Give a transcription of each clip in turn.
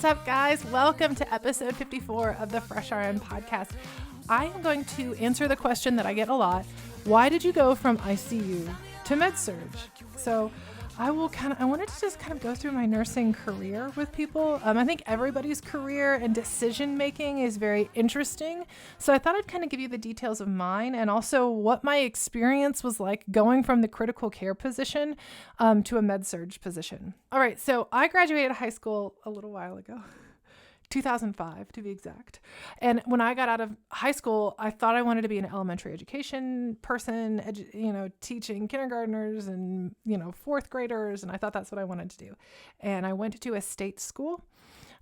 up, guys? Welcome to episode 54 of the FreshRN podcast. I am going to answer the question that I get a lot. Why did you go from ICU to Med-Surg? So I wanted to just kind of go through my nursing career with people. I think everybody's career and decision making is very interesting. So I thought I'd kind of give you the details of mine and also what my experience was like going from the critical care position to a Med-Surg position. All right, so I graduated high school a little while ago. 2005 to be exact. And when I got out of high school, I thought I wanted to be an elementary education person, teaching kindergartners and, fourth graders. And I thought that's what I wanted to do. And I went to a state school.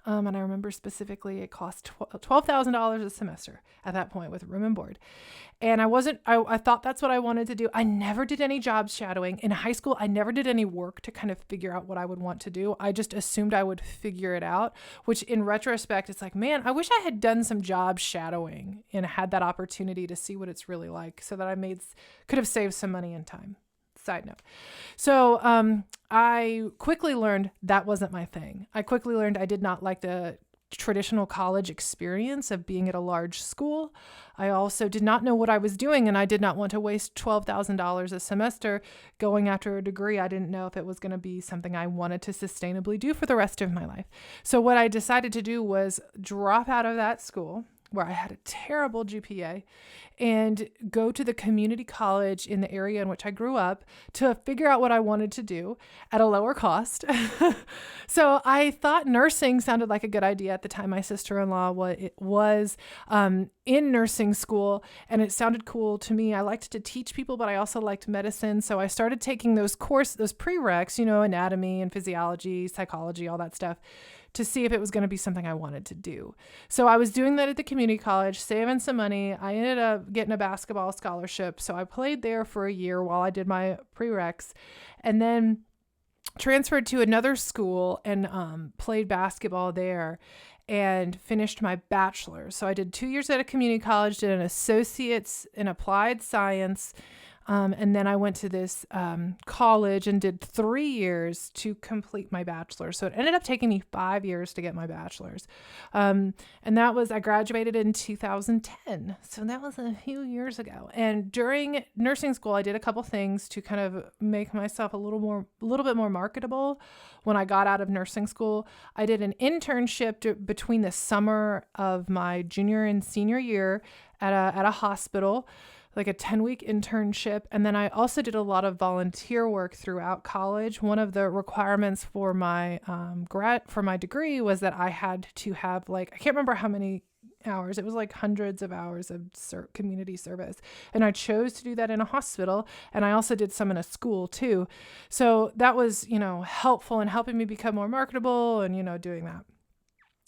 And I remember specifically it cost $12,000 a semester at that point with room and board. And I thought that's what I wanted to do. I never did any job shadowing. In high school, I never did any work to kind of figure out what I would want to do. I just assumed I would figure it out, which in retrospect, it's like, man, I wish I had done some job shadowing and had that opportunity to see what it's really like so that I could have saved some money and time. Side note. So I quickly learned that wasn't my thing. I quickly learned I did not like the traditional college experience of being at a large school. I also did not know what I was doing, and I did not want to waste $12,000 a semester going after a degree. I didn't know if it was going to be something I wanted to sustainably do for the rest of my life. So what I decided to do was drop out of that school where I had a terrible GPA and go to the community college in the area in which I grew up to figure out what I wanted to do at a lower cost. So I thought nursing sounded like a good idea at the time. My sister-in-law was in nursing school, and it sounded cool to me. I liked to teach people, but I also liked medicine. So I started taking those prereqs, anatomy and physiology, psychology, all that stuff, to see if it was going to be something I wanted to do. So I was doing that at the community college, saving some money. I ended up getting a basketball scholarship. So I played there for a year while I did my prereqs, and then transferred to another school and played basketball there and finished my bachelor's. So I did 2 years at a community college, did an associate's in applied science, and then I went to this college and did 3 years to complete my bachelor's. So it ended up taking me 5 years to get my bachelor's. And I graduated in 2010. So that was a few years ago. And during nursing school, I did a couple things to kind of make myself a little bit more marketable. When I got out of nursing school, I did an internship between the summer of my junior and senior year at a hospital, like a 10-week internship. And then I also did a lot of volunteer work throughout college. One of the requirements for my degree was that I had to have I can't remember how many hours. It was like hundreds of hours of community service. And I chose to do that in a hospital. And I also did some in a school too. So that was, helpful in helping me become more marketable and, doing that.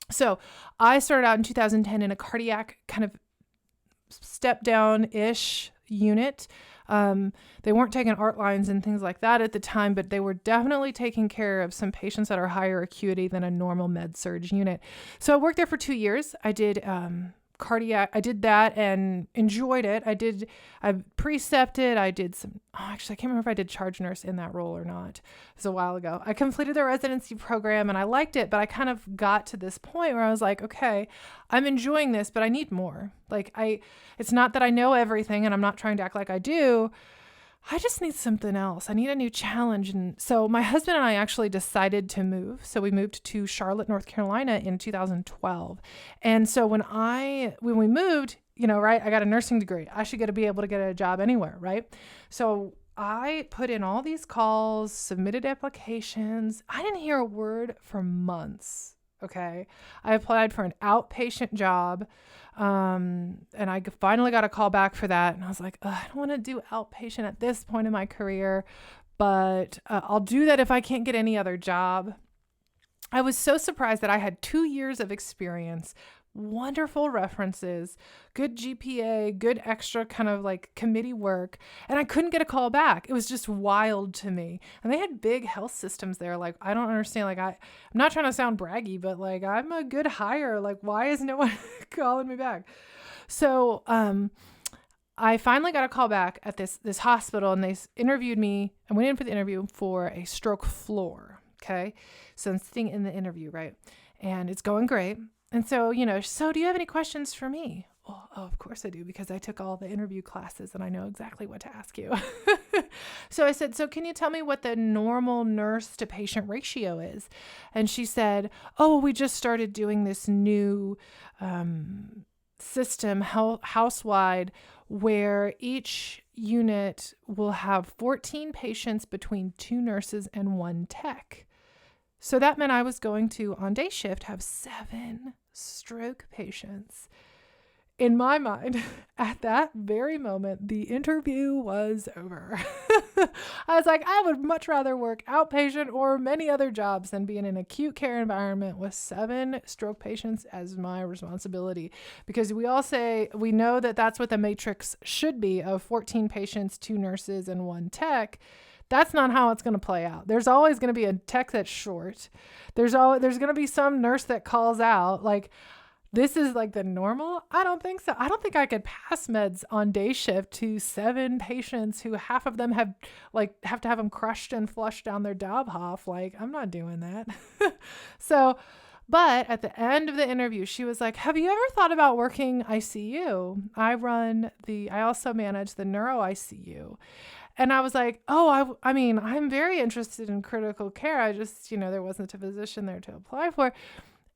So I started out in 2010 in a cardiac kind of step down-ish unit. They weren't taking art lines and things like that at the time, but they were definitely taking care of some patients that are higher acuity than a normal Med-Surg unit. So I worked there for 2 years. I did cardiac. I did that and enjoyed it. I precepted. I did I can't remember if I did charge nurse in that role or not. It was a while ago. I completed the residency program and I liked it, but I kind of got to this point where I was like, okay, I'm enjoying this, but I need more. It's not that I know everything and I'm not trying to act like I do. I just need something else. I need a new challenge. And so my husband and I actually decided to move. So we moved to Charlotte, North Carolina in 2012. And so when we moved, I got a nursing degree. I should be able to get a job anywhere, right? So I put in all these calls, submitted applications. I didn't hear a word for months. Okay. I applied for an outpatient job. And I finally got a call back for that. And I was like, I don't want to do outpatient at this point in my career, but I'll do that if I can't get any other job. I was so surprised that I had 2 years of experience, wonderful references, good GPA, good extra kind of committee work, and I couldn't get a call back. It was just wild to me. And they had big health systems there. I don't understand. I'm not trying to sound braggy, but I'm a good hire. Why is no one calling me back? So I finally got a call back at this hospital, and they interviewed me. I went in for the interview for a stroke floor. Okay. So I'm sitting in the interview, right? and it's going great. And so, so do you have any questions for me? Oh, of course I do, because I took all the interview classes and I know exactly what to ask you. So I said, so can you tell me what the normal nurse to patient ratio is? And she said, oh, we just started doing this new system house-wide where each unit will have 14 patients between 2 nurses and 1 tech. So that meant I was going to, on day shift, have 7 stroke patients. In my mind, at that very moment, the interview was over. I was like, I would much rather work outpatient or many other jobs than be in an acute care environment with 7 stroke patients as my responsibility. Because we know that that's what the matrix should be, of 14 patients, 2 nurses, and 1 tech. That's not how it's going to play out. There's always going to be a tech that's short. There's going to be some nurse that calls out, like, this is like the normal? I don't think so. I don't think I could pass meds on day shift to 7 patients who half of them have to have them crushed and flushed down their Dobhoff. Like, I'm not doing that. But at the end of the interview, she was like, have you ever thought about working ICU? I also manage the neuro ICU. And I was like, oh, I mean, I'm very interested in critical care. I just, there wasn't a position there to apply for.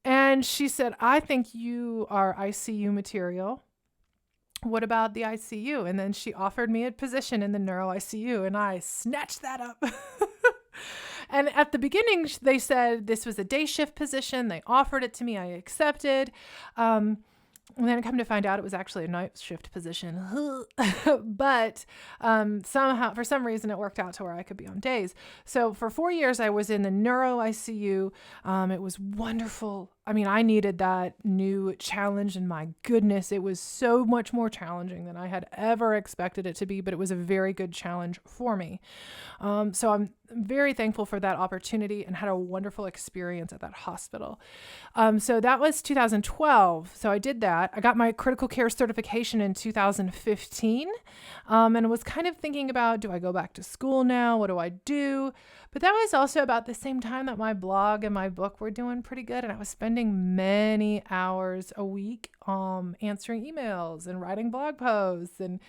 And she said, I think you are ICU material. What about the ICU? And then she offered me a position in the neuro ICU, and I snatched that up. And at the beginning, they said this was a day shift position. They offered it to me. I accepted. And then I come to find out it was actually a night shift position. But somehow, for some reason, it worked out to where I could be on days. So for 4 years, I was in the neuro ICU. It was wonderful. I mean, I needed that new challenge, and my goodness, it was so much more challenging than I had ever expected it to be, but it was a very good challenge for me. So I'm very thankful for that opportunity and had a wonderful experience at that hospital. So that was 2012. So I did that. I got my critical care certification in 2015, and was kind of thinking about, do I go back to school now? What do I do? But that was also about the same time that my blog and my book were doing pretty good. And I was spending many hours a week answering emails and writing blog posts. And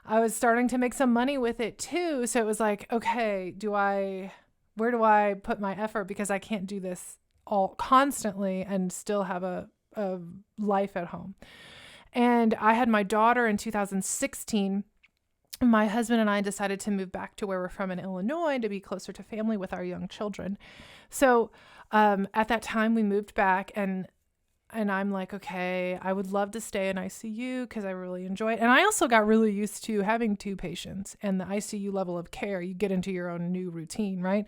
I was starting to make some money with it too. So it was like, okay, where do I put my effort? Because I can't do this all constantly and still have a life at home. And I had my daughter in 2016. My husband and I decided to move back to where we're from in Illinois to be closer to family with our young children. So at that time we moved back, and I'm like, okay, I would love to stay in ICU because I really enjoy it. And I also got really used to having 2 patients and the ICU level of care. You get into your own new routine, right?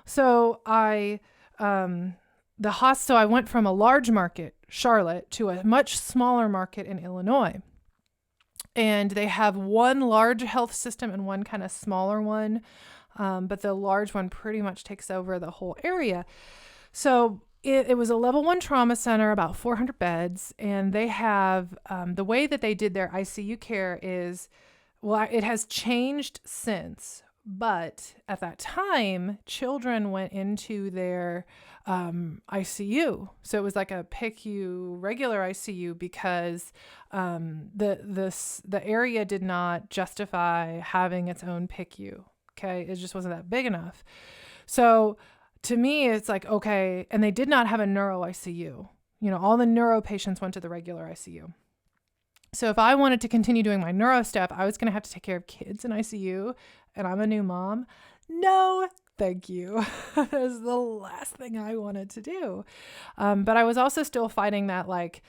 So I went from a large market, Charlotte, to a much smaller market in Illinois. And they have one large health system and one kind of smaller one. But the large one pretty much takes over the whole area. So it was a level 1 trauma center, about 400 beds. And they have, the way that they did their ICU care is, well, it has changed since. But at that time, children went into their ICU. So it was like a PICU, regular ICU, because the area did not justify having its own PICU. Okay, it just wasn't that big enough. So to me, it's like, okay, and they did not have a neuro ICU. All the neuro patients went to the regular ICU. So if I wanted to continue doing my neuro stuff, I was going to have to take care of kids in ICU, and I'm a new mom. No, thank you. That was the last thing I wanted to do. But I was also still fighting that, like,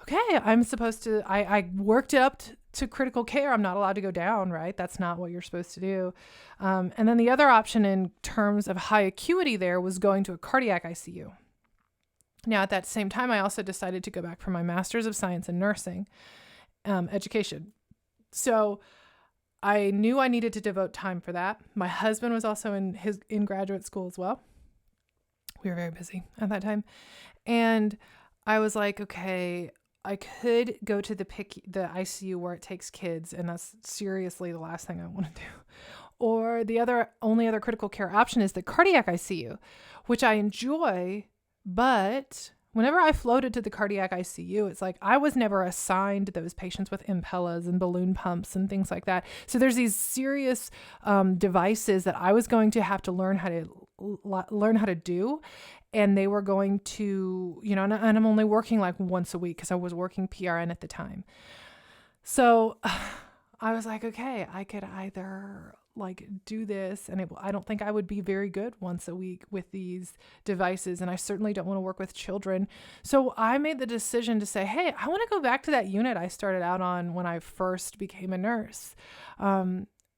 okay, I'm supposed to, I worked it up to critical care. I'm not allowed to go down, right? That's not what you're supposed to do. And then the other option in terms of high acuity there was going to a cardiac ICU. Now, at that same time, I also decided to go back for my Master's of Science in Nursing education. So I knew I needed to devote time for that. My husband was also in graduate school as well. We were very busy at that time. And I was like, okay, I could go to the ICU where it takes kids, and that's seriously the last thing I want to do. Or the only other critical care option is the cardiac ICU, which I enjoy, But whenever I floated to the cardiac ICU, it's like I was never assigned those patients with Impellas and balloon pumps and things like that. So there's these serious devices that I was going to have to learn how to do. And they were going to, and I'm only working like once a week because I was working PRN at the time. So I was like, okay, I could either like do this, and I don't think I would be very good once a week with these devices, and I certainly don't want to work with children. So I made the decision to say, hey, I want to go back to that unit I started out on when I first became a nurse.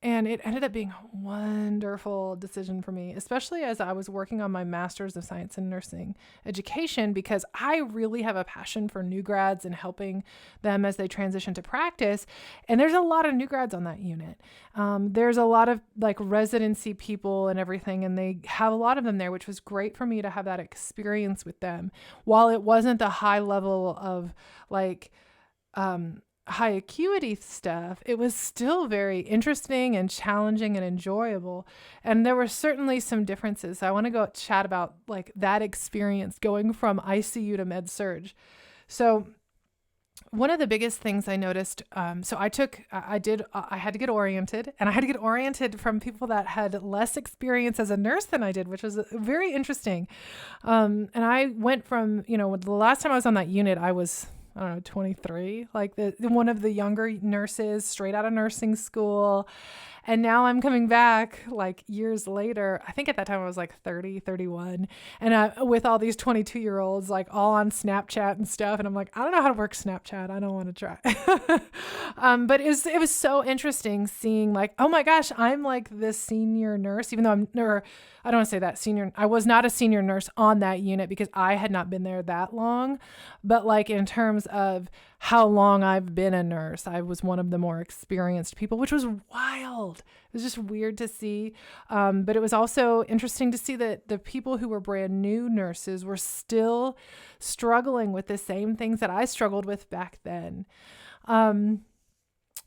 And it ended up being a wonderful decision for me, especially as I was working on my Master's of Science in Nursing Education, because I really have a passion for new grads and helping them as they transition to practice. And there's a lot of new grads on that unit. There's a lot of like residency people and everything, and they have a lot of them there, which was great for me to have that experience with them. While it wasn't the high level of like, high acuity stuff, it was still very interesting and challenging and enjoyable. And there were certainly some differences. So I want to go chat about like that experience going from ICU to Med-Surg. So one of the biggest things I noticed, I had to get oriented, and I had to get oriented from people that had less experience as a nurse than I did, which was very interesting. And I went from, the last time I was on that unit, I was 23, like one of the younger nurses straight out of nursing school. And now I'm coming back like years later. I think at that time I was like 30, 31. And with all these 22-year-olds, like all on Snapchat and stuff. And I'm like, I don't know how to work Snapchat. I don't want to try. But it was so interesting seeing like, oh my gosh, I'm like this senior nurse, even though I don't want to say that senior. I was not a senior nurse on that unit because I had not been there that long. But like in terms of how long I've been a nurse, I was one of the more experienced people, which was wild. It was just weird to see. But it was also interesting to see that the people who were brand new nurses were still struggling with the same things that I struggled with back then.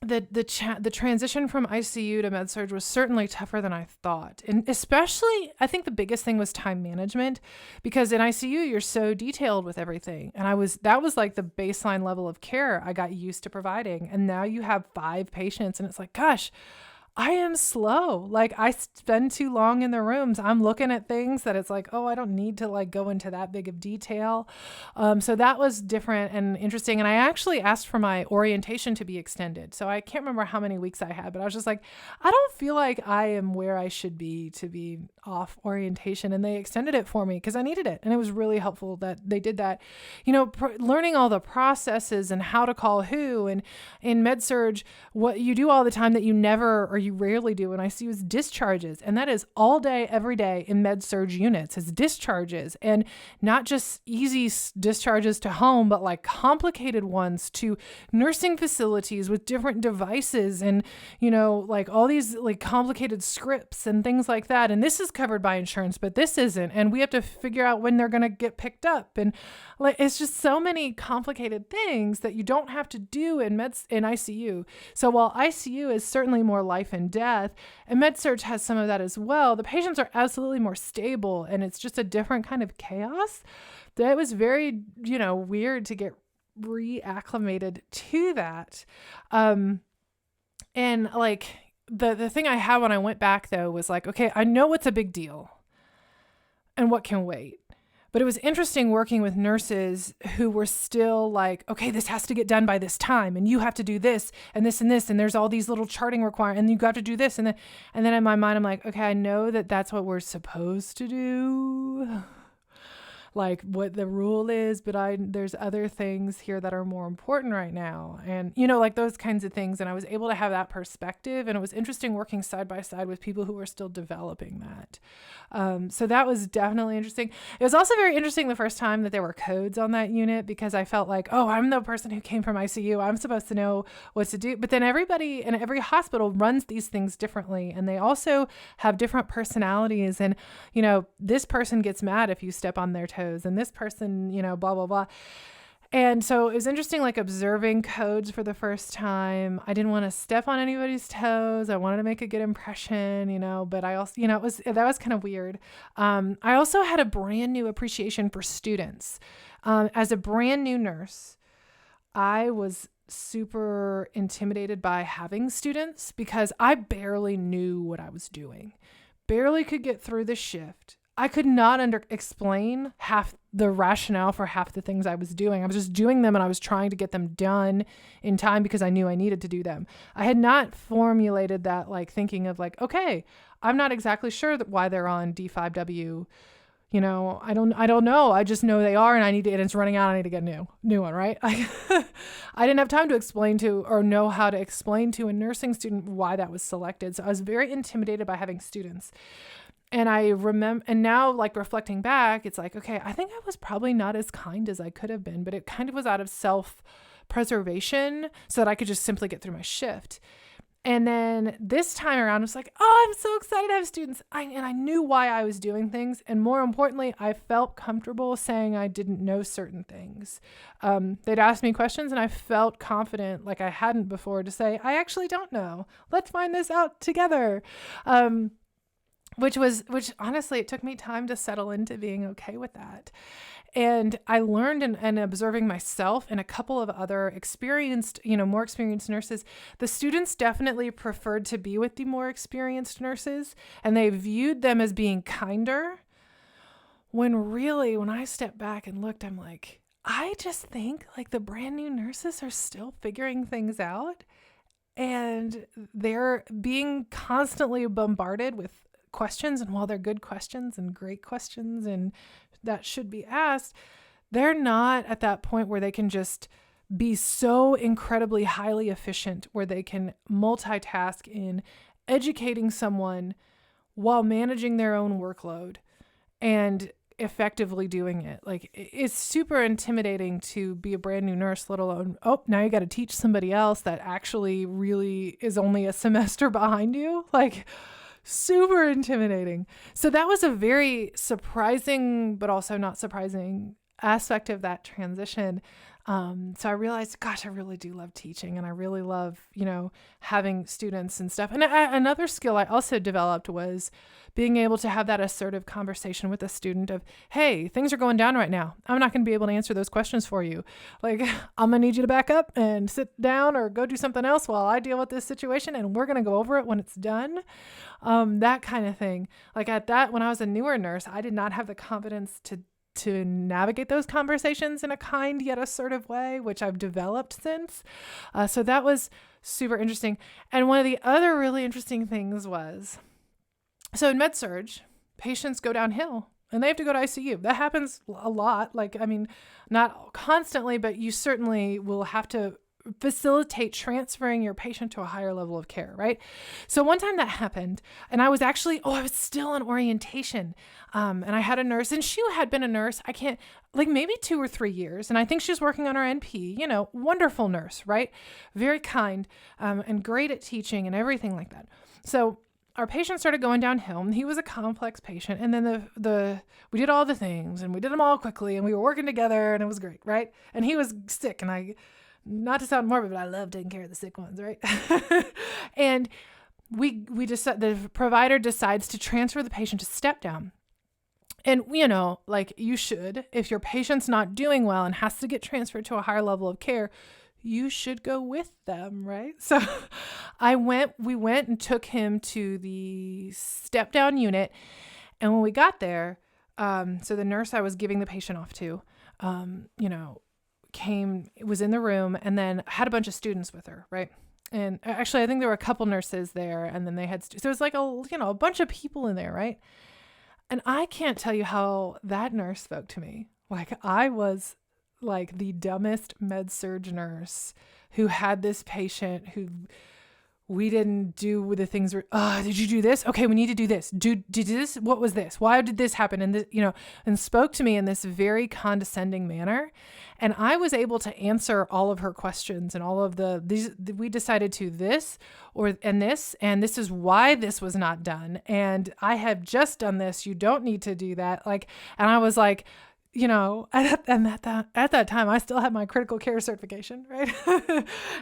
The transition from ICU to Med-Surg was certainly tougher than I thought. And especially, I think the biggest thing was time management, because in ICU, you're so detailed with everything. And that was like the baseline level of care I got used to providing. And now you have 5 patients and it's like, gosh, I am slow. Like I spend too long in the rooms. I'm looking at things that it's like, oh, I don't need to like go into that big of detail. So that was different and interesting. And I actually asked for my orientation to be extended. So I can't remember how many weeks I had, but I was just like, I don't feel like I am where I should be to be off orientation. And they extended it for me because I needed it. And it was really helpful that they did that, learning all the processes and how to call who. And in Med-Surg, what you do all the time that you never or you rarely do in ICU is discharges. And that is all day, every day in Med-Surg units is discharges, and not just easy discharges to home, but like complicated ones to nursing facilities with different devices and, like all these like complicated scripts and things like that. And this is covered by insurance, but this isn't. And we have to figure out when they're going to get picked up. And like, it's just so many complicated things that you don't have to do in ICU. So while ICU is certainly more life and death, and Med-Surg has some of that as well, the patients are absolutely more stable, and it's just a different kind of chaos. That was very, weird to get reacclimated to that. And like the thing I had when I went back though was like, okay, I know what's a big deal and what can wait. But it was interesting working with nurses who were still like, okay, this has to get done by this time, and you have to do this and this and this, and there's all these little charting requirements, and you got to do this. And then in my mind, I'm like, okay, I know that that's what we're supposed to do, like what the rule is, but there's other things here that are more important right now. And, like those kinds of things. And I was able to have that perspective, and it was interesting working side by side with people who were still developing that. So that was definitely interesting. It was also very interesting the first time that there were codes on that unit, because I felt like, oh, I'm the person who came from ICU. I'm supposed to know what to do. But then everybody in every hospital runs these things differently, and they also have different personalities. And, this person gets mad if you step on their toes, and this person, blah, blah, blah. And so it was interesting, like observing codes for the first time. I didn't want to step on anybody's toes. I wanted to make a good impression, but I also, that was kind of weird. I also had a brand new appreciation for students. As a brand new nurse, I was super intimidated by having students because I barely knew what I was doing, barely could get through the shift. I could not explain half the rationale for half the things I was doing. I was just doing them and I was trying to get them done in time because I knew I needed to do them. I had not formulated that thinking of okay, I'm not exactly sure why they're on D5W. I don't know. I just know they are and and it's running out. I need to get a new one, right? I didn't have time to explain to or know how to explain to a nursing student why that was selected. So I was very intimidated by having students. And I remember, and now reflecting back, it's okay, I think I was probably not as kind as I could have been, but it kind of was out of self-preservation so that I could just simply get through my shift. And then this time around, I was oh, I'm so excited to have students. And I knew why I was doing things. And more importantly, I felt comfortable saying I didn't know certain things. They'd ask me questions and I felt confident like I hadn't before to say, I actually don't know. Let's find this out together. Which honestly, it took me time to settle into being okay with that. And I learned in observing myself and a couple of other experienced, more experienced nurses, the students definitely preferred to be with the more experienced nurses and they viewed them as being kinder. When really, when I stepped back and looked, I'm I just think the brand new nurses are still figuring things out and they're being constantly bombarded with questions, and while they're good questions and great questions and that should be asked, they're not at that point where they can just be so incredibly highly efficient where they can multitask in educating someone while managing their own workload and effectively doing it. It's super intimidating to be a brand new nurse, let alone, now you got to teach somebody else that actually really is only a semester behind you. Super intimidating. So that was a very surprising, but also not surprising aspect of that transition. So I realized, gosh, I really do love teaching and I really love, having students and stuff. And another skill I also developed was being able to have that assertive conversation with a student of, hey, things are going down right now. I'm not going to be able to answer those questions for you. I'm going to need you to back up and sit down or go do something else while I deal with this situation. And we're going to go over it when it's done. That kind of thing. When I was a newer nurse, I did not have the confidence to navigate those conversations in a kind yet assertive way, which I've developed since. So that was super interesting. And one of the other really interesting things was, so in Med-Surg, patients go downhill and they have to go to ICU. That happens a lot. Not constantly, but you certainly will have to facilitate transferring your patient to a higher level of care, right? So one time that happened, and I was still on orientation, and I had a nurse, and she had been a nurse, maybe 2 or 3 years, and I think she was working on her NP, wonderful nurse, right? Very kind, and great at teaching and everything like that. So our patient started going downhill, and he was a complex patient, and then we did all the things, and we did them all quickly, and we were working together, and it was great, right? And he was sick, and not to sound morbid, but I love taking care of the sick ones, right? And we just, the provider decides to transfer the patient to step down. And, you should, if your patient's not doing well and has to get transferred to a higher level of care, you should go with them, right? So we went and took him to the step down unit. And when we got there, so the nurse I was giving the patient off to, was in the room and then had a bunch of students with her, right? And actually, I think there were a couple nurses there, and then they had so it was a bunch of people in there, right? And I can't tell you how that nurse spoke to me. I was the dumbest Med-Surg nurse who had this patient who we didn't do the things did you do this? Okay, we need to do this. Did this? What was this? Why did this happen? And and spoke to me in this very condescending manner. And I was able to answer all of her questions and all of we decided to this, and this is why this was not done. And I have just done this. You don't need to do that. And I was at that time, I still had my critical care certification, right?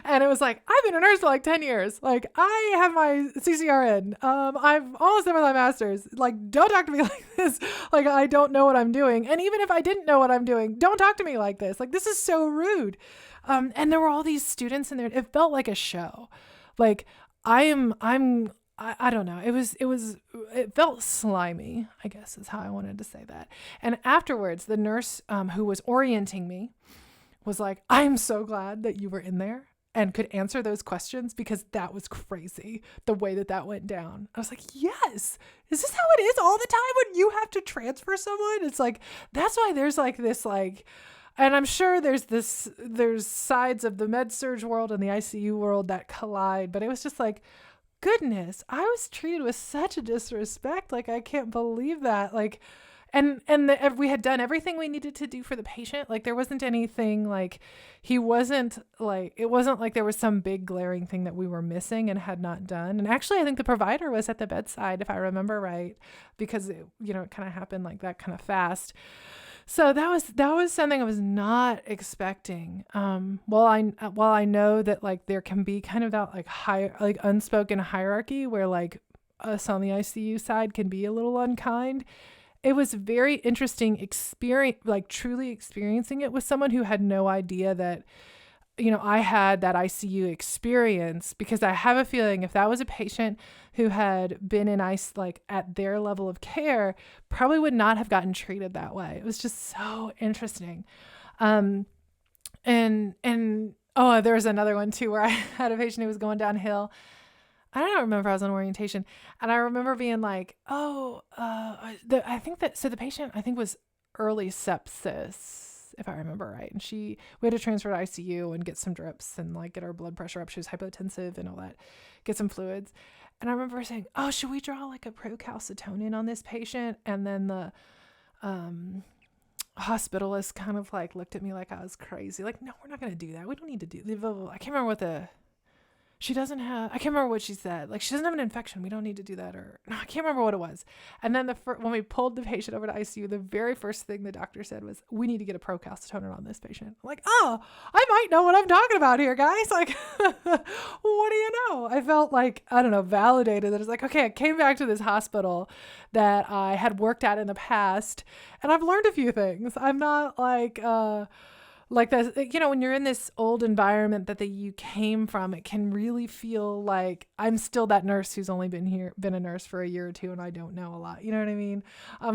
And it was like, I've been a nurse for like 10 years. Like, I have my CCRN. I've almost done my master's. Like, don't talk to me like this. Like, I don't know what I'm doing. And even if I didn't know what I'm doing, don't talk to me like this. Like, this is so rude. And there were all these students in there. It felt like a show. Like, I don't know. It felt slimy, I guess is how I wanted to say that. And afterwards, the nurse who was orienting me was like, I'm so glad that you were in there and could answer those questions, because that was crazy the way that went down. I was like, yes, is this how it is all the time when you have to transfer someone? It's like, that's why there's like this, like, and I'm sure there's sides of the Med-Surg world and the ICU world that collide, but it was just like, goodness, I was treated with such a disrespect. Like, I can't believe that. Like, we had done everything we needed to do for the patient. Like, there wasn't anything like, it wasn't like there was some big glaring thing that we were missing and had not done. And actually, I think the provider was at the bedside, if I remember right, because it kind of happened like that kind of fast. So that was something I was not expecting. While I know that like there can be kind of that like unspoken hierarchy where like us on the ICU side can be a little unkind. It was very interesting experience, like truly experiencing it with someone who had no idea that, I had that ICU experience, because I have a feeling if that was a patient who had been in ICU, like at their level of care, probably would not have gotten treated that way. It was just so interesting. And there was another one too, where I had a patient who was going downhill. I don't remember, I was on orientation, and I remember being like, I think the patient, I think, was early sepsis, if I remember right. And we had to transfer to ICU and get some drips and like get our blood pressure up. She was hypotensive and all that, get some fluids. And I remember saying, oh, should we draw like a procalcitonin on this patient? And then the hospitalist kind of like looked at me like I was crazy. Like, no, we're not going to do that. We don't need to do, I can't remember I can't remember what she said. Like, she doesn't have an infection. We don't need to do that. I can't remember what it was. And then when we pulled the patient over to ICU, the very first thing the doctor said was, we need to get a procalcitonin on this patient. I'm like, oh, I might know what I'm talking about here, guys. Like, what do you know? I felt like, I don't know, validated that it's like, okay, I came back to this hospital that I had worked at in the past, and I've learned a few things. I'm not like that, when you're in this old environment that you came from, it can really feel like I'm still that nurse who's only been a nurse for a year or two, and I don't know a lot. You know what I mean?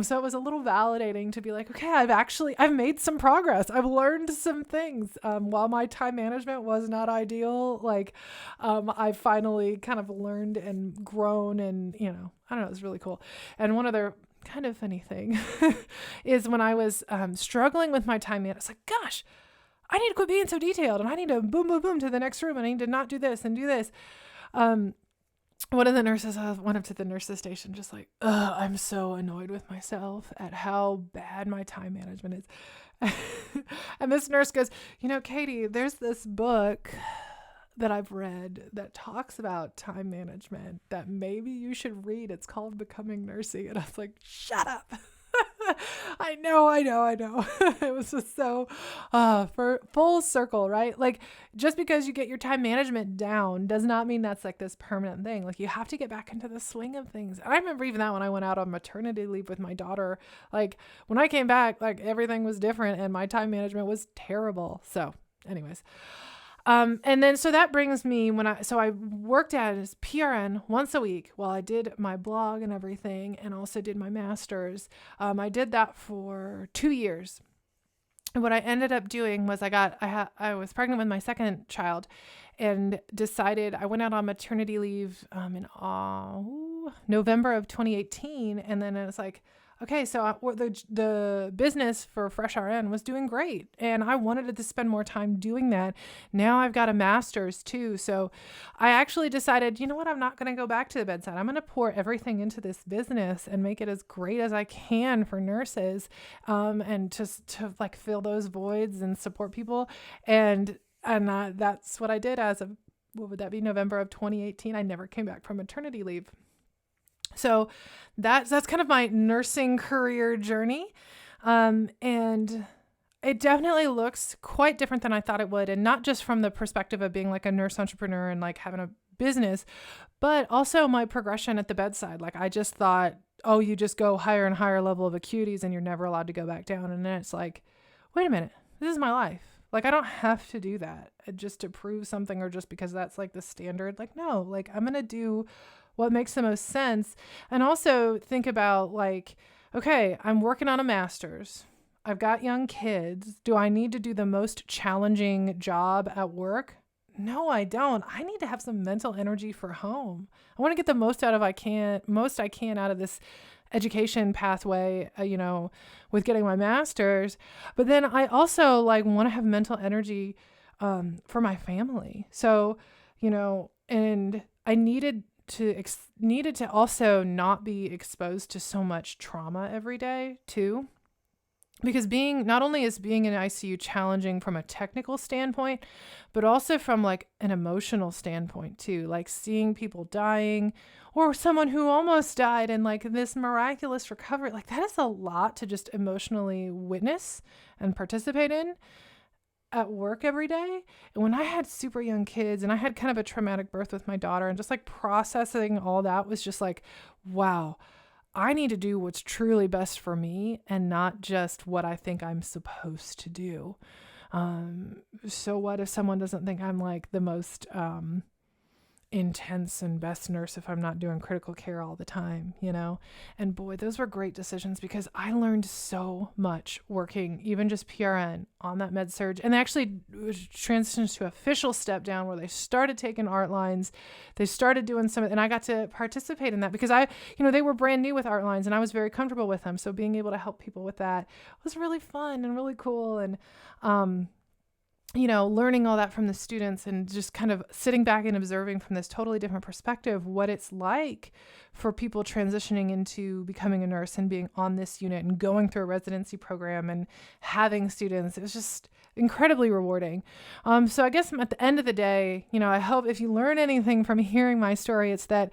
So it was a little validating to be like, okay, I've made some progress. I've learned some things. While my time management was not ideal, like, I finally kind of learned and grown, and, I don't know, it was really cool. And one other kind of funny thing is when I was struggling with my time management, it's like, gosh, I need to quit being so detailed, and I need to boom, boom, boom to the next room, and I need to not do this and do this. One of the nurses, I went up to the nurses station just like, I'm so annoyed with myself at how bad my time management is. And this nurse goes, Katie, there's this book that I've read that talks about time management that maybe you should read. It's called Becoming Nursing. And I was like, shut up. I know. It was just so for full circle, right? Like, just because you get your time management down does not mean that's like this permanent thing. Like, you have to get back into the swing of things. And I remember even that when I went out on maternity leave with my daughter, like when I came back, like everything was different and my time management was terrible. So anyways, and then, so that brings me I worked as PRN once a week while I did my blog and everything, and also did my master's. I did that for 2 years. And what I ended up doing was I was pregnant with my second child, and decided I went out on maternity leave, in November of 2018. And then it was like, okay, so the business for FreshRN was doing great, and I wanted to spend more time doing that. Now I've got a master's too, so I actually decided, you know what, I'm not going to go back to the bedside. I'm going to pour everything into this business and make it as great as I can for nurses, and just to like fill those voids and support people. And that's what I did as of, what would that be, November of 2018. I never came back from maternity leave. So that's kind of my nursing career journey. And it definitely looks quite different than I thought it would. And not just from the perspective of being like a nurse entrepreneur and like having a business, but also my progression at the bedside. Like I just thought, oh, you just go higher and higher level of acuities and you're never allowed to go back down. And then it's like, wait a minute, this is my life. Like, I don't have to do that just to prove something or just because that's like the standard. Like, no, like I'm going to do what makes the most sense. And also think about like, okay, I'm working on a master's. I've got young kids. Do I need to do the most challenging job at work? No, I don't. I need to have some mental energy for home. I want to get the most I can out of this education pathway, with getting my master's. But then I also like want to have mental energy for my family. So, and I needed to also not be exposed to so much trauma every day too. Because not only is being in ICU challenging from a technical standpoint, but also from like an emotional standpoint too, like seeing people dying or someone who almost died and like this miraculous recovery, like that is a lot to just emotionally witness and participate in at work every day. And when I had super young kids and I had kind of a traumatic birth with my daughter and just like processing all that was just like, wow, I need to do what's truly best for me and not just what I think I'm supposed to do. So what if someone doesn't think I'm like the most intense and best nurse if I'm not doing critical care all the time, And boy, those were great decisions because I learned so much working, even just PRN on that Med-Surg. And they actually transitioned to official step down where they started taking art lines. They started doing and I got to participate in that because they were brand new with art lines and I was very comfortable with them. So being able to help people with that was really fun and really cool. And, learning all that from the students and just kind of sitting back and observing from this totally different perspective what it's like for people transitioning into becoming a nurse and being on this unit and going through a residency program and having students. It was just incredibly rewarding. So I guess at the end of the day, I hope if you learn anything from hearing my story, it's that,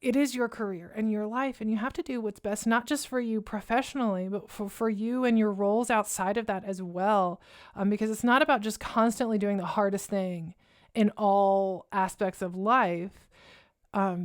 it is your career and your life, and you have to do what's best, not just for you professionally, but for you and your roles outside of that as well. Because it's not about just constantly doing the hardest thing in all aspects of life,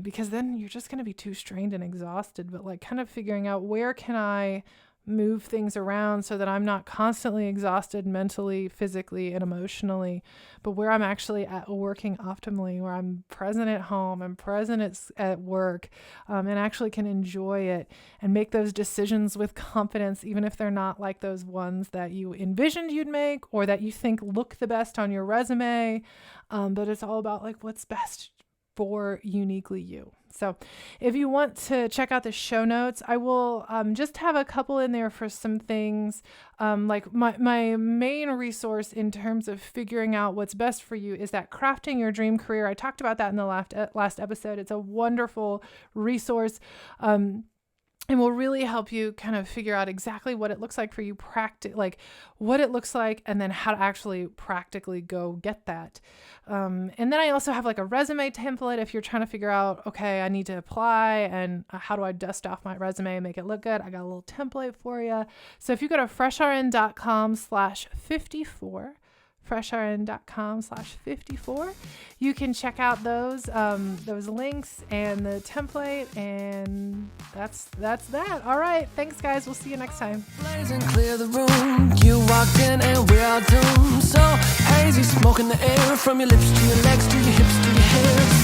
because then you're just going to be too strained and exhausted, but like kind of figuring out where can I move things around so that I'm not constantly exhausted mentally, physically, and emotionally, but where I'm actually working optimally, where I'm present at home and present at work, and actually can enjoy it and make those decisions with confidence, even if they're not like those ones that you envisioned you'd make or that you think look the best on your resume. But it's all about like what's best for uniquely you. So if you want to check out the show notes, I will just have a couple in there for some things. Like my main resource in terms of figuring out what's best for you is that Crafting Your Dream Career. I talked about that in the last episode. It's a wonderful resource. And will really help you kind of figure out exactly what it looks like for you, like what it looks like, and then how to actually practically go get that. And then I also have like a resume template if you're trying to figure out, okay, I need to apply and how do I dust off my resume and make it look good? I got a little template for you. So if you go to FreshRN.com/54, FreshRN.com/54. You can check out those links and the template, and that's that. All right, thanks guys. We'll see you next time. Blaze and clear the room. You walked in and we are doomed. So hazy, smoke in the air from your lips to your legs to your hips to your hair.